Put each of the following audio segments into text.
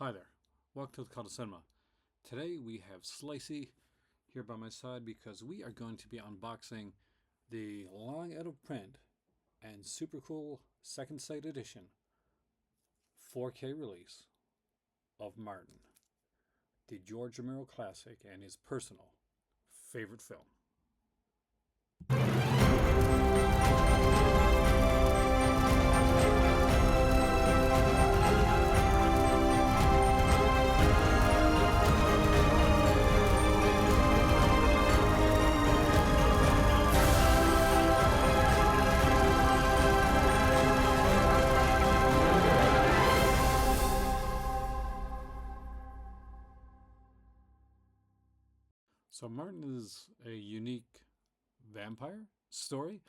Hi there, welcome to the Call to Cinema. Today we have Slicey here by my side because we are going to be unboxing the long out of print and super cool second sight edition 4K release of Martin, the George Romero classic and his personal favorite film. So Martin is a unique vampire story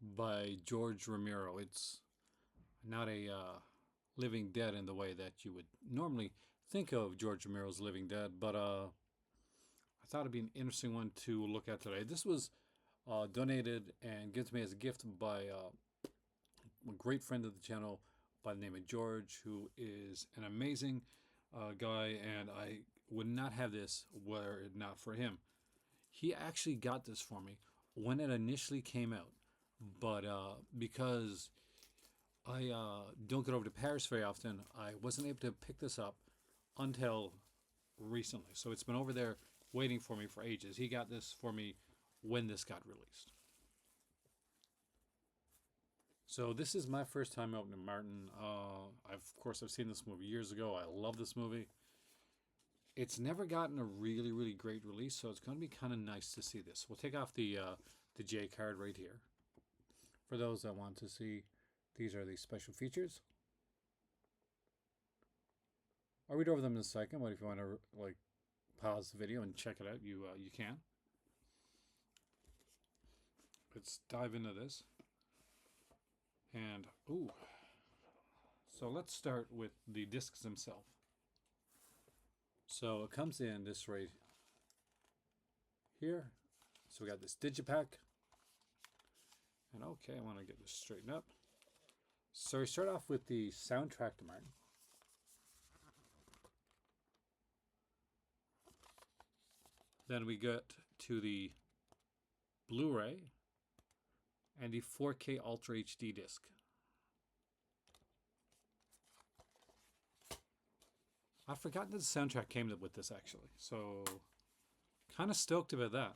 by George Romero. It's not a Living Dead in the way that you would normally think of George Romero's Living Dead, but I thought it'd be an interesting one to look at today. This was donated and given to me as a gift by a great friend of the channel by the name of George, who is an amazing guy, and I would not have this were it not for him. He actually got this for me when it initially came out, but because I don't get over to Paris very often, I wasn't able to pick this up until recently. So it's been over there waiting for me for ages. He got this for me when this got released. So this is my first time opening Martin. Of course, I've seen this movie years ago. I love this movie. It's never gotten a really, really great release, so it's going to be kind of nice to see this. We'll take off the J card right here. For those that want to see, these are the special features. I'll read over them in a second, but if you want to pause the video and check it out, you can. Let's dive into this. And so let's start with the discs themselves. So it comes in this right here. So we got this digipack. And okay, I want to get this straightened up. So we start off with the soundtrack to Martin. Then we get to the Blu-ray and the 4K Ultra HD disc. I'd forgotten that the soundtrack came with this actually, so kind of stoked about that.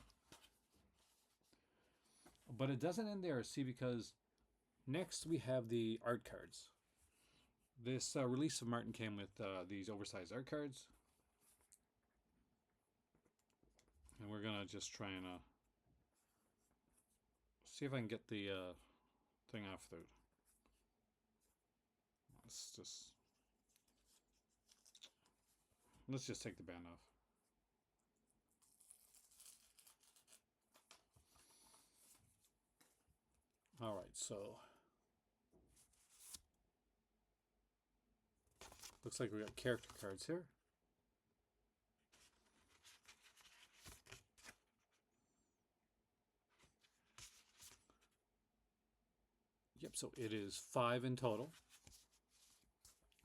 But it doesn't end there, see, because next we have the art cards. This release of Martin came with these oversized art cards. And we're going to just try and see if I can get the thing off there. Let's just take the band off. All right, so looks like we got character cards here. Yep, so it is 5 in total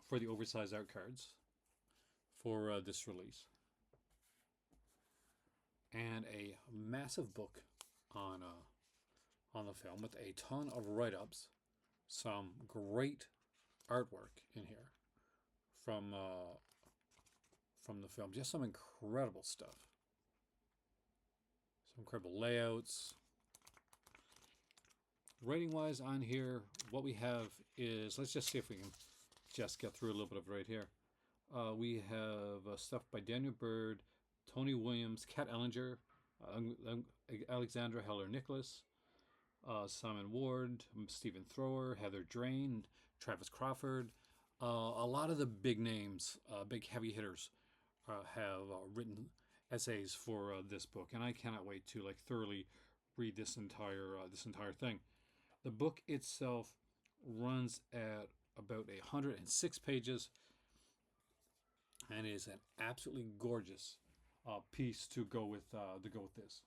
for the oversized art cards for this release. And a massive book on the film with a ton of write-ups, some great artwork in here from the film. Just some incredible stuff. Some incredible layouts. Rating wise on here, what we have is, let's just see if we can just get through a little bit of it right here. We have stuff by Daniel Bird, Tony Williams, Kat Ellinger, Alexandra Heller-Nicholas, Simon Ward, Stephen Thrower, Heather Drain, Travis Crawford. A lot of the big names, big heavy hitters, have written essays for this book, and I cannot wait to thoroughly read this entire thing. The book itself runs at about 106 pages, and is an absolutely gorgeous piece to go with this.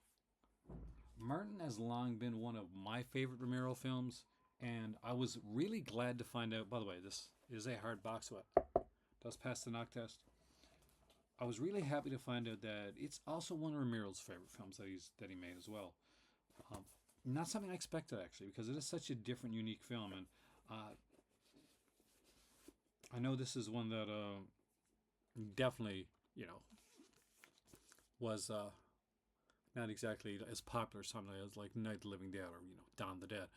Martin has long been one of my favorite Romero films, and I was really glad to find out. By the way, this is a hard box set. does pass the knock test. I was really happy to find out that it's also one of Ramiro's favorite films that he made as well. Um, Not something I expected actually, because it is such a different, unique film, and uh, I know this is one that definitely, was not exactly as popular something as like Night of the Living Dead or Dawn of the Dead,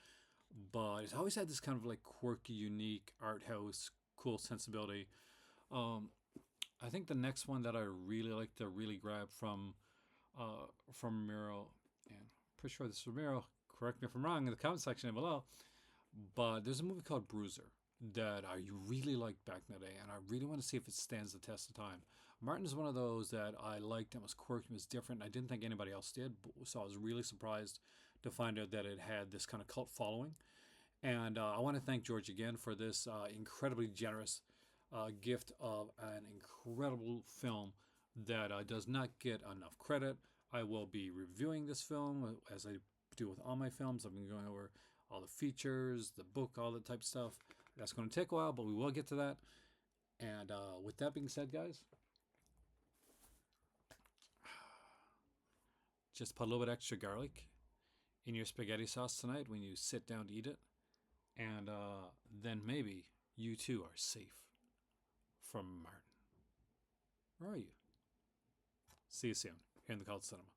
but it's always had this kind of like quirky, unique art house, cool sensibility. Um, I think the next one that I really like to really grab from Romero, and I'm pretty sure this is Romero. Correct me if I'm wrong in the comment section below. But there's a movie called Bruiser that I really liked back in the day, and I really want to see if it stands the test of time. Martin is one of those that I liked and was quirky, was different. I didn't think anybody else did, so I was really surprised to find out that it had this kind of cult following. And I want to thank George again for this incredibly generous gift of an incredible film that does not get enough credit. I will be reviewing this film as I do with all my films. I've been going over all the features, the book, all that type of stuff. That's going to take a while, but we will get to that. And with that being said, guys, just put a little bit extra garlic in your spaghetti sauce tonight when you sit down to eat it. And then maybe you too are safe from Martin. Where are you? See you soon here in the Cult Cinema.